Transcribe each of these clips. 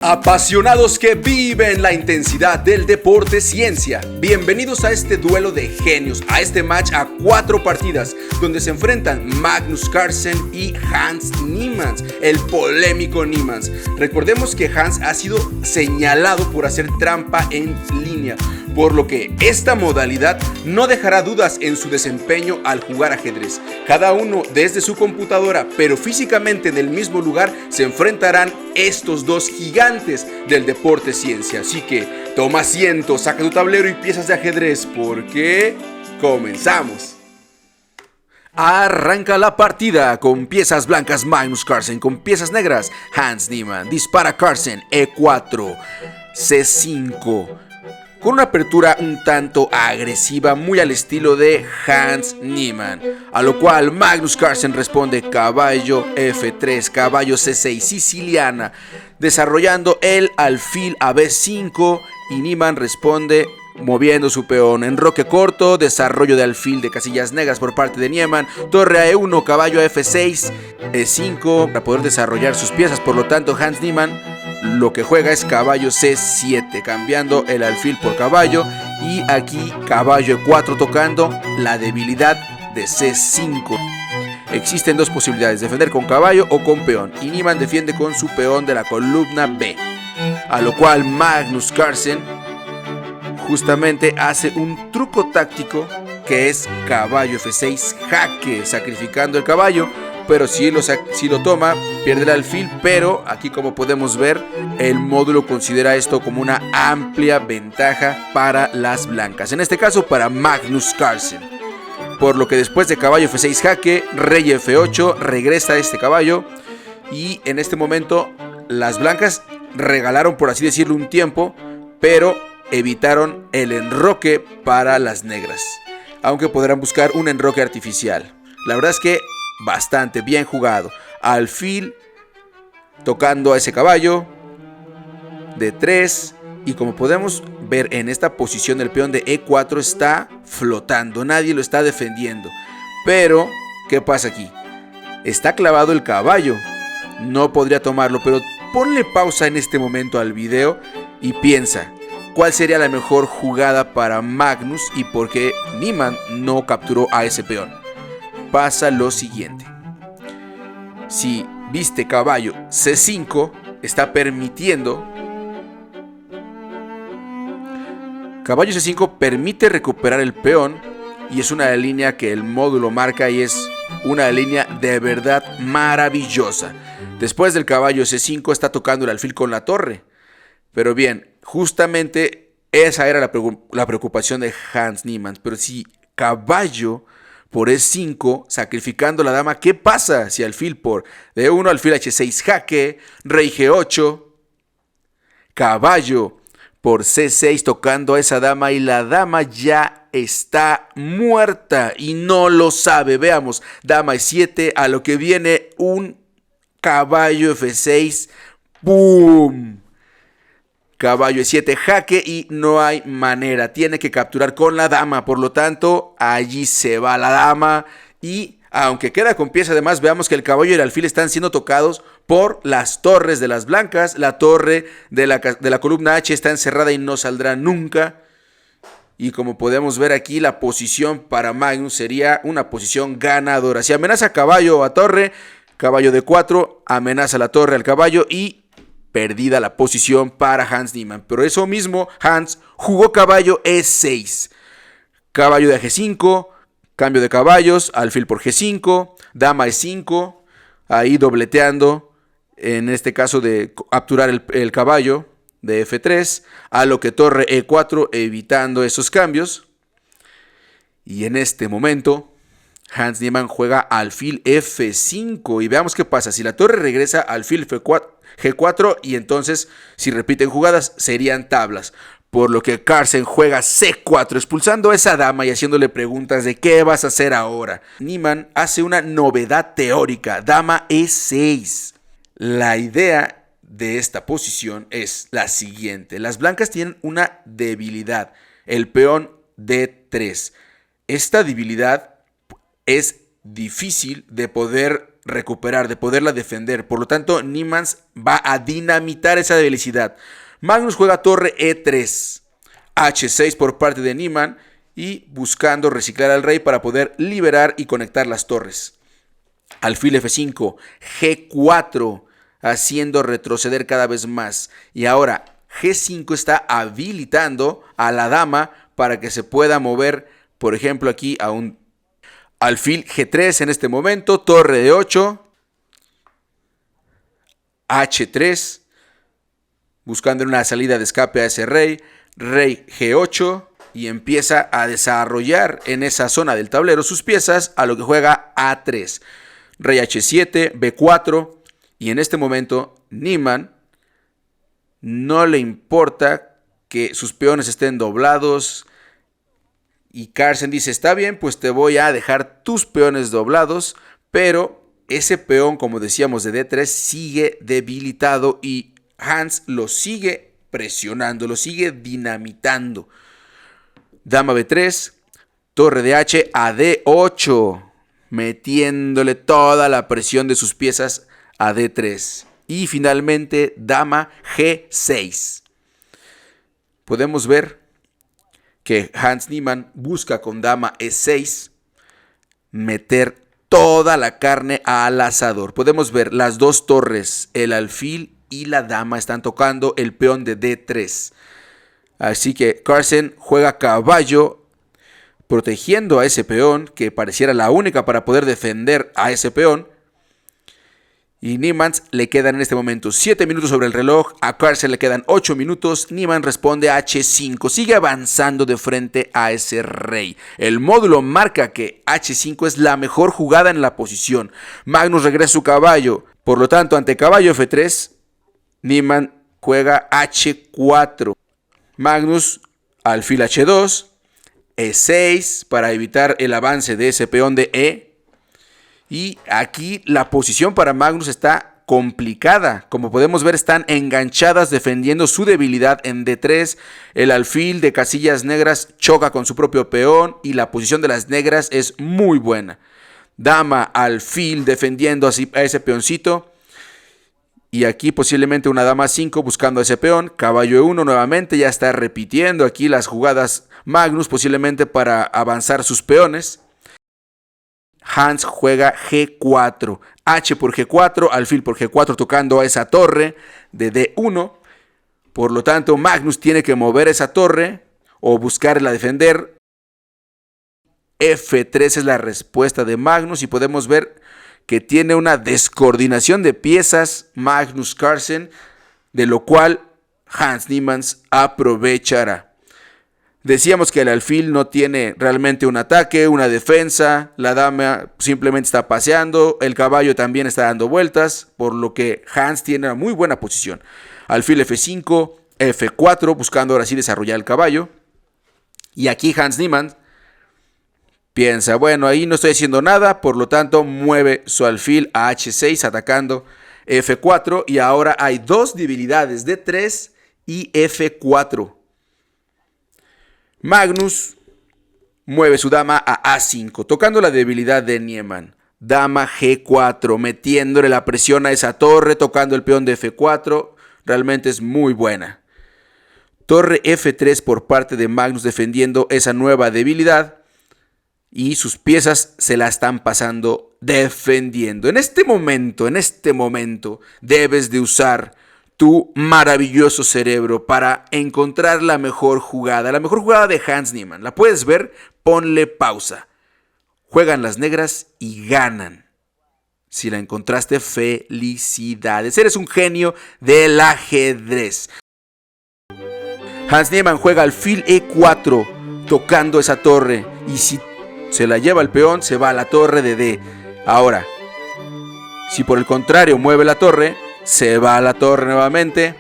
Apasionados que viven la intensidad del deporte ciencia, bienvenidos a este duelo de genios, a este match a 4 partidas, donde se enfrentan Magnus Carlsen y Hans Niemann, el polémico Niemann. Recordemos que Hans ha sido señalado por hacer trampa en línea, por lo que esta modalidad no dejará dudas en su desempeño al jugar ajedrez. Cada uno desde su computadora, pero físicamente en el mismo lugar, se enfrentarán estos dos gigantes del deporte ciencia. Así que toma asiento, saca tu tablero y piezas de ajedrez, porque comenzamos. Arranca la partida con piezas blancas Magnus Carlsen, con piezas negras Hans Niemann. Dispara Carlsen, E4, C5, con una apertura un tanto agresiva, muy al estilo de Hans Niemann, a lo cual Magnus Carlsen responde caballo F3, caballo C6, siciliana, desarrollando el alfil a B5, y Niemann responde moviendo su peón, enroque corto, desarrollo de alfil de casillas negras por parte de Niemann, torre a E1, caballo a F6, E5, para poder desarrollar sus piezas. Por lo tanto, Hans Niemann lo que juega es caballo C7, cambiando el alfil por caballo, y aquí caballo E4 tocando la debilidad de C5. Existen dos posibilidades: defender con caballo o con peón, y Niemann defiende con su peón de la columna B, a lo cual Magnus Carlsen justamente hace un truco táctico que es caballo F6 jaque, sacrificando el caballo. Pero si lo toma, pierde el alfil, pero aquí, como podemos ver, el módulo considera esto como una amplia ventaja para las blancas, en este caso para Magnus Carlsen. Por lo que después de caballo F6 jaque, rey F8, regresa este caballo, y en este momento las blancas regalaron, por así decirlo, un tiempo, pero evitaron el enroque para las negras, aunque podrán buscar un enroque artificial. La verdad es que bastante bien jugado. Alfil tocando a ese caballo de 3, y como podemos ver en esta posición, el peón de E4 está flotando, nadie lo está defendiendo. Pero ¿qué pasa aquí? Está clavado el caballo, no podría tomarlo, pero ponle pausa en este momento al video y piensa cuál sería la mejor jugada para Magnus y por qué Niemann no capturó a ese peón. Pasa lo siguiente: si viste caballo C5, está permitiendo, caballo C5 permite recuperar el peón, y es una línea que el módulo marca, y es una línea de verdad maravillosa. Después del caballo C5 está tocando el alfil con la torre, pero bien, justamente esa era la preocupación de Hans Niemann. Pero si caballo por E5, sacrificando la dama, ¿qué pasa si alfil por D1, alfil H6 jaque, rey G8, caballo por C6 tocando a esa dama, y la dama ya está muerta y no lo sabe? Veamos, dama E7, a lo que viene un caballo F6, ¡boom! Caballo E7 jaque, y no hay manera, tiene que capturar con la dama. Por lo tanto, allí se va la dama, y aunque queda con pieza de más, veamos que el caballo y el alfil están siendo tocados por las torres de las blancas. La torre de la columna H está encerrada y no saldrá nunca. Y como podemos ver aquí, la posición para Magnus sería una posición ganadora. Si amenaza caballo a torre, caballo D4, amenaza la torre al caballo, y perdida la posición para Hans Niemann. Pero eso mismo, Hans jugó caballo E6, caballo de G5, cambio de caballos, alfil por G5, dama E5, ahí dobleteando, en este caso de capturar el caballo de F3, a lo que torre E4, evitando esos cambios. Y en este momento Hans Niemann juega alfil F5, y veamos qué pasa. Si la torre regresa, alfil G4, y entonces, si repiten jugadas, serían tablas. Por lo que Carlsen juega C4, expulsando a esa dama y haciéndole preguntas de ¿qué vas a hacer ahora? Niemann hace una novedad teórica, dama E6. La idea de esta posición es la siguiente: las blancas tienen una debilidad, el peón D3. Esta debilidad es difícil de poder recuperar, de poderla defender. Por lo tanto, Niemann va a dinamitar esa debilidad. Magnus juega torre E3, H6 por parte de Niemann y buscando reciclar al rey para poder liberar y conectar las torres. Alfil F5, G4, haciendo retroceder cada vez más. Y ahora G5 está habilitando a la dama para que se pueda mover, por ejemplo, aquí a un alfil G3 en este momento, torre de 8, H3, buscando una salida de escape a ese rey, rey G8, y empieza a desarrollar en esa zona del tablero sus piezas, a lo que juega A3, rey H7, B4, y en este momento Niemann no le importa que sus peones estén doblados, y Carlsen dice, está bien, pues te voy a dejar tus peones doblados, pero ese peón, como decíamos, de D3 sigue debilitado y Hans lo sigue presionando, lo sigue dinamitando. Dama B3, torre de H a D8, metiéndole toda la presión de sus piezas a D3. Y finalmente, dama G6. Podemos ver que Hans Niemann busca con dama E6 meter toda la carne al asador. Podemos ver las dos torres, el alfil y la dama están tocando el peón de D3. Así que Carlsen juega caballo protegiendo a ese peón, que pareciera la única para poder defender a ese peón. Y Niemann le quedan en este momento 7 minutos sobre el reloj, a Carlsen le quedan 8 minutos, Niemann responde a H5, sigue avanzando de frente a ese rey. El módulo marca que H5 es la mejor jugada en la posición. Magnus regresa su caballo, por lo tanto ante caballo F3, Niemann juega H4. Magnus alfil H2, E6 para evitar el avance de ese peón de E. Y aquí la posición para Magnus está complicada. Como podemos ver, están enganchadas defendiendo su debilidad en D3. El alfil de casillas negras choca con su propio peón y la posición de las negras es muy buena. Dama, alfil defendiendo así a ese peoncito. Y aquí posiblemente una dama 5 buscando a ese peón. Caballo E1 nuevamente, ya está repitiendo aquí las jugadas Magnus posiblemente para avanzar sus peones. Hans juega G4, H por G4, alfil por G4 tocando a esa torre de D1. Por lo tanto, Magnus tiene que mover esa torre o buscarla defender. F3 es la respuesta de Magnus y podemos ver que tiene una descoordinación de piezas Magnus Carlsen, de lo cual Hans Niemann aprovechará. Decíamos que el alfil no tiene realmente un ataque, una defensa, la dama simplemente está paseando, el caballo también está dando vueltas, por lo que Hans tiene una muy buena posición. Alfil F5, F4, buscando ahora sí desarrollar el caballo. Y aquí Hans Niemann piensa, bueno, ahí no estoy haciendo nada, por lo tanto mueve su alfil a H6 atacando F4 y ahora hay dos debilidades, D3 y F4. Magnus mueve su dama a A5, tocando la debilidad de Niemann. Dama G4, metiéndole la presión a esa torre, tocando el peón de F4. Realmente es muy buena. Torre F3 por parte de Magnus defendiendo esa nueva debilidad. Y sus piezas se la están pasando defendiendo. En este momento, debes de usar tu maravilloso cerebro para encontrar la mejor jugada de Hans Niemann. ¿La puedes ver? Ponle pausa. Juegan las negras y ganan. Si la encontraste, felicidades. Eres un genio del ajedrez. Hans Niemann juega alfil E4, tocando esa torre. Y si se la lleva el peón, se va a la torre de D. Ahora, si por el contrario mueve la torre, se va a la torre nuevamente.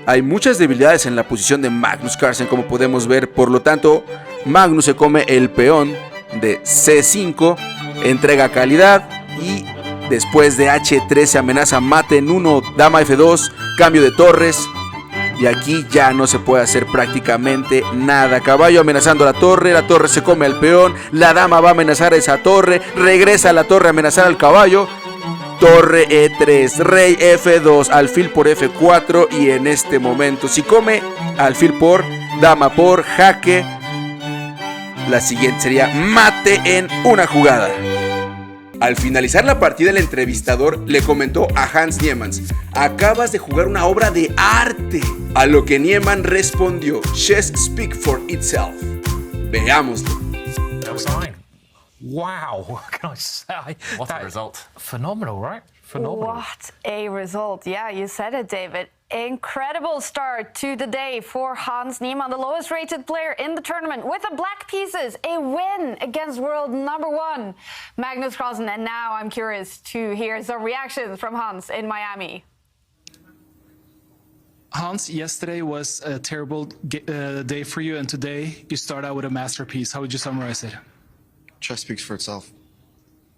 Hay muchas debilidades en la posición de Magnus Carlsen, como podemos ver. Por lo tanto, Magnus se come el peón de C5, entrega calidad y después de H3 se amenaza mate en 1, dama F2, cambio de torres Y aquí ya no se puede hacer prácticamente nada. Caballo amenazando a la torre se come al peón, la dama va a amenazar a esa torre, regresa a la torre a amenazar al caballo. Torre E3, rey F2, alfil por F4 y en este momento si come alfil por, dama por, jaque. La siguiente sería mate en una jugada. Al finalizar la partida, el entrevistador le comentó a Hans Niemann: acabas de jugar una obra de arte. A lo que Niemann respondió: chess speak for itself. Veámoslo. Wow, what can I say? What a result. Phenomenal, right? Phenomenal. What a result. Yeah, you said it, David. Incredible start to the day for Hans Niemann, the lowest rated player in the tournament, with the black pieces, a win against world number 1, Magnus Carlsen. And now I'm curious to hear some reactions from Hans in Miami. Hans, yesterday was a terrible day for you, and today you start out with a masterpiece. How would you summarize it? Chess speaks for itself.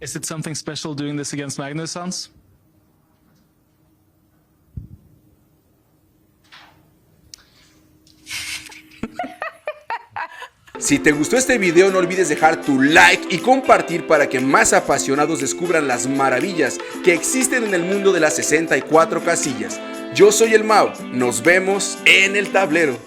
Is it something special doing this against Magnus, Hans? Si te gustó este video, no olvides dejar tu like y compartir para que más apasionados descubran las maravillas que existen en el mundo de las 64 casillas. Yo soy el Mau, nos vemos en el tablero.